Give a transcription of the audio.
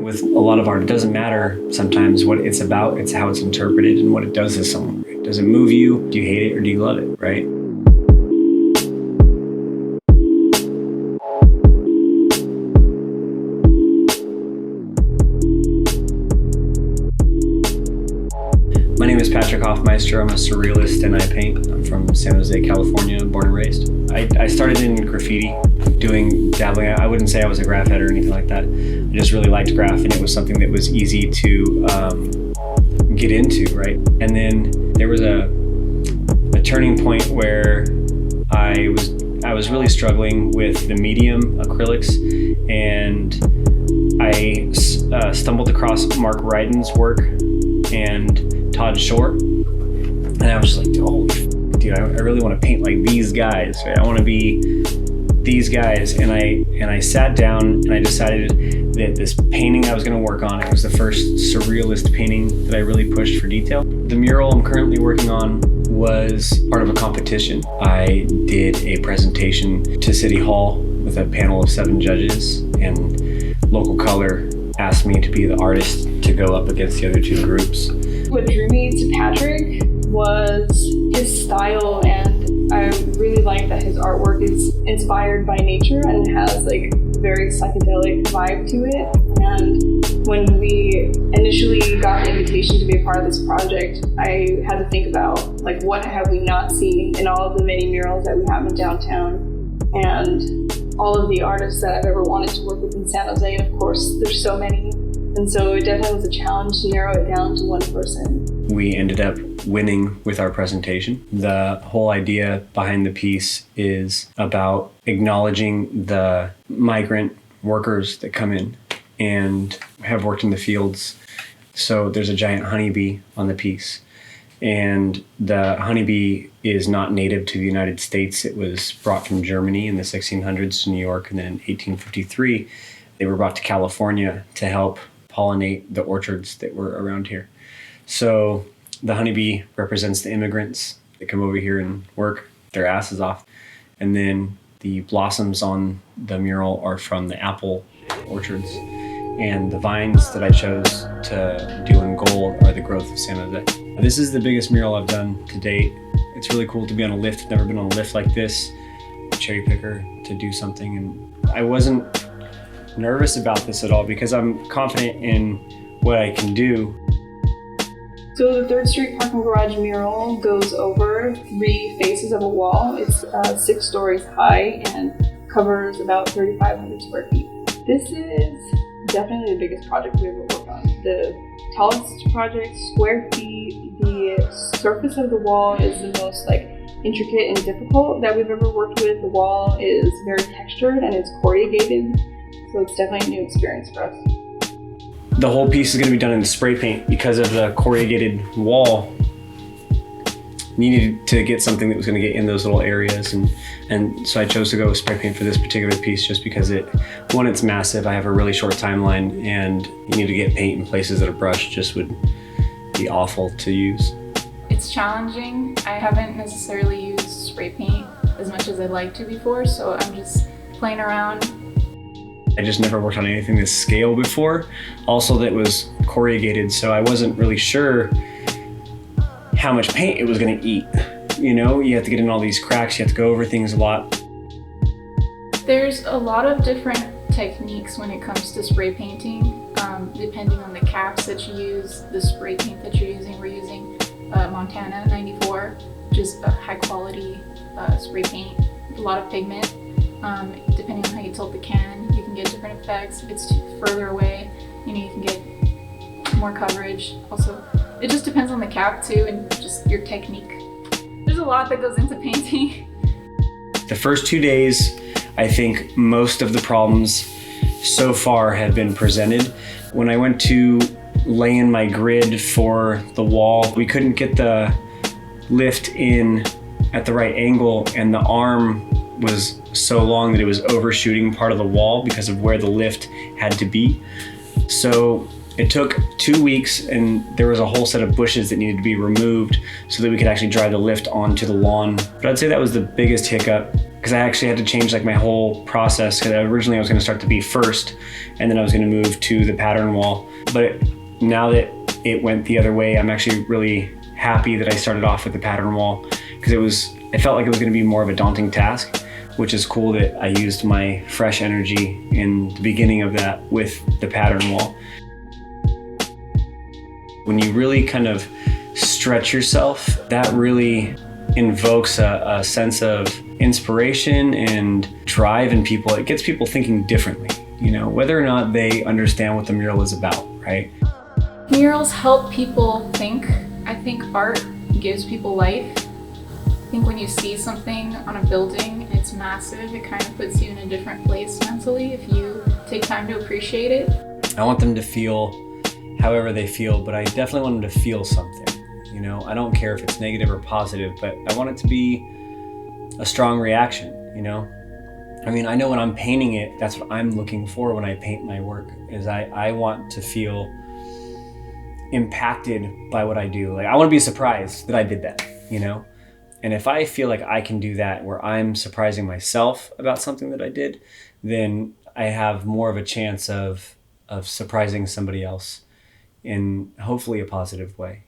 With a lot of art, it doesn't matter sometimes what it's about, it's how it's interpreted and what it does to someone. Right? Does it move you? Do you hate it or do you love it, right? My name is Patrick Hofmeister. I'm a surrealist and I paint. I'm from San Jose, California, born and raised. I started in graffiti, dabbling. I wouldn't say I was a graph head or anything like that. I just really liked graph and it was something that was easy to get into, right? And then there was a turning point where I was really struggling with the medium acrylics, and I stumbled across Mark Ryden's work and Todd Short, and I was just like, oh, dude, I really want to paint like these guys, right? I want to be these guys, and I sat down and I decided that this painting I was going to work on, it was the first surrealist painting that I really pushed for detail. The mural I'm currently working on was part of a competition. I did a presentation to City Hall with a panel of 7 judges, and Local Color asked me to be the artist to go up against the other 2 groups. What drew me to Patrick was his style, and I really like that his artwork is inspired by nature and has like a very psychedelic vibe to it. And when we initially got the invitation to be a part of this project, I had to think about like, what have we not seen in all of the many murals that we have in downtown, and all of the artists that I've ever wanted to work with in San Jose. And of course, there's so many. And so it definitely was a challenge to narrow it down to one person. We ended up winning with our presentation. The whole idea behind the piece is about acknowledging the migrant workers that come in and have worked in the fields. So there's a giant honeybee on the piece. And the honeybee is not native to the United States. It was brought from Germany in the 1600s to New York, and then in 1853, they were brought to California to help pollinate the orchards that were around here. So the honeybee represents the immigrants that come over here and work their asses off. And then the blossoms on the mural are from the apple orchards. And the vines that I chose to do in gold are the growth of San Jose. This is the biggest mural I've done to date. It's really cool to be on a lift. I've never been on a lift like this, a cherry picker to do something. And I wasn't nervous about this at all because I'm confident in what I can do. So the 3rd Street Parking Garage mural goes over 3 faces of a wall. It's 6 stories high and covers about 3,500 square feet. This is definitely the biggest project we've ever worked on. The tallest project, square feet, the surface of the wall is the most intricate and difficult that we've ever worked with. The wall is very textured and it's corrugated, so it's definitely a new experience for us. The whole piece is going to be done in spray paint because of the corrugated wall. Needed to get something that was going to get in those little areas, and so I chose to go with spray paint for this particular piece just because it's massive. I have a really short timeline, and you need to get paint in places that a brush just would be awful to use. It's challenging. I haven't necessarily used spray paint as much as I'd like to before, so I'm just playing around. I just never worked on anything this scale before. Also, that was corrugated, so I wasn't really sure how much paint it was going to eat. You know, you have to get in all these cracks, you have to go over things a lot. There's a lot of different techniques when it comes to spray painting, depending on the caps that you use, the spray paint that you're using. We're using Montana 94, which is a high quality spray paint with a lot of pigment. Depending on how you tilt the can, you can get different effects. If it's further away, you can get more coverage. Also, it just depends on the cap too, and just your technique. There's a lot that goes into painting. The first 2 days, I think most of the problems so far have been presented. When I went to lay in my grid for the wall, we couldn't get the lift in at the right angle, and the arm was so long that it was overshooting part of the wall because of where the lift had to be. So it took 2 weeks, and there was a whole set of bushes that needed to be removed so that we could actually drive the lift onto the lawn. But I'd say that was the biggest hiccup, because I actually had to change like my whole process, because originally I was going to start the beef first and then I was going to move to the pattern wall. But now that it went the other way, I'm actually really happy that I started off with the pattern wall, because it felt like it was going to be more of a daunting task, which is cool that I used my fresh energy in the beginning of that with the pattern wall. When you really kind of stretch yourself, that really invokes a sense of inspiration and drive in people. It gets people thinking differently, whether or not they understand what the mural is about, right? Murals help people think. I think art gives people life. I think when you see something on a building, it's massive, it kind of puts you in a different place mentally if you take time to appreciate it. I want them to feel however they feel, but I definitely want them to feel something. I don't care if it's negative or positive, but I want it to be a strong reaction, I mean, I know when I'm painting it, that's what I'm looking for when I paint my work, is I want to feel impacted by what I do. Like, I want to be surprised that I did that, And if I feel like I can do that, where I'm surprising myself about something that I did, then I have more of a chance of surprising somebody else in hopefully a positive way,